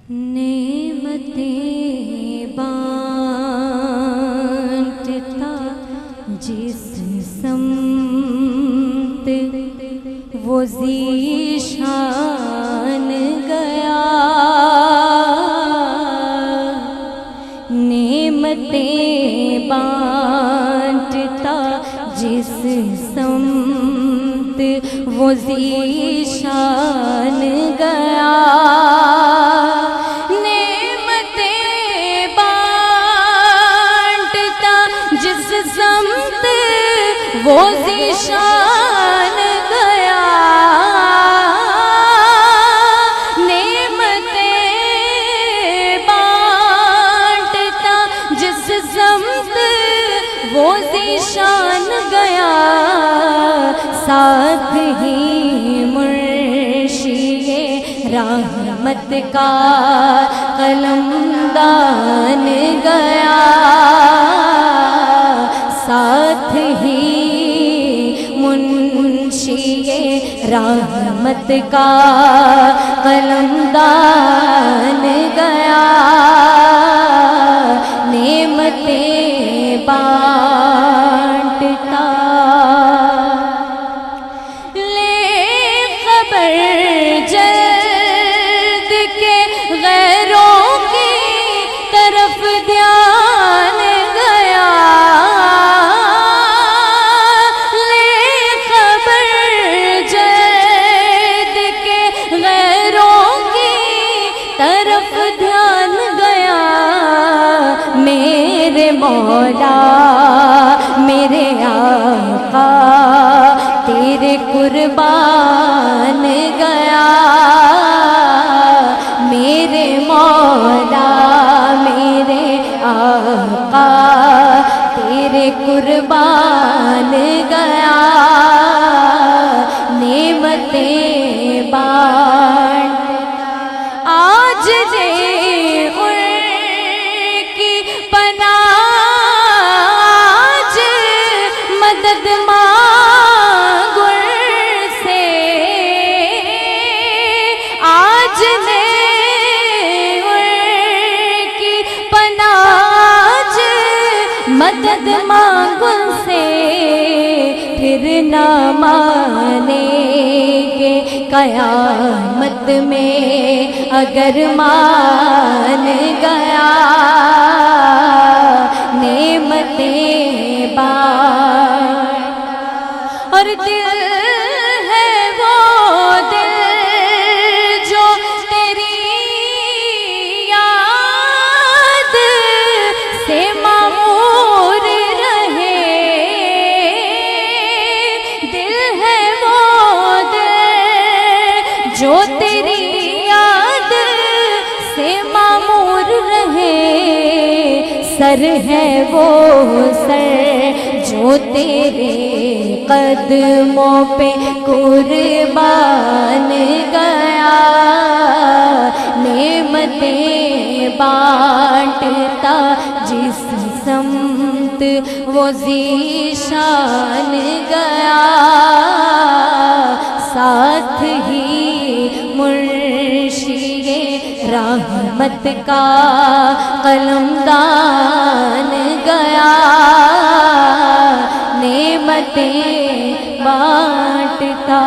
نعمتیں بانٹتا جس سمت وہ ذیشان گیا، نعمتیں بانٹتا جس سمت وہ ذیشان گیا، وہ ذیشان گیا، نعمتیں بانٹتا جس سمت وہ ذیشان گیا، ساتھ ہی مرشد رحمت کا قلمدان گیا، ساتھ ہی منشی رحمت کا قلمدان گیا، نعمتیں بانٹتا لے خبر جلد کے غیروں کی طرف دھیان گیا، دھیان گیا، میرے مولا میرے آقا تیرے قربان گیا، میرے مولا میرے آقا تیرے قربان گیا، نعمتیں بانٹ آج دے ان کی پناہ، آج مدد مانگ ان سے، آج دے ان کی پناہ، آج مدد مانگ ان سے، پھر نہ مانیں گے قیامت میں اگر مان گیا، نعمتیں بانٹ اور دل ہے وہ دل جو تیری یاد سے معمور رہے، دل ہے وہ دل جو تیری یاد سے معمور رہے، سر ہے وہ سر جو تیرے قدموں پہ قربان گیا، نعمتیں بانٹتا جس سمت وہ ذیشان گیا، ساتھ ہی مرشد رحمت کا قلمدان گیا، نعمتیں بانٹتا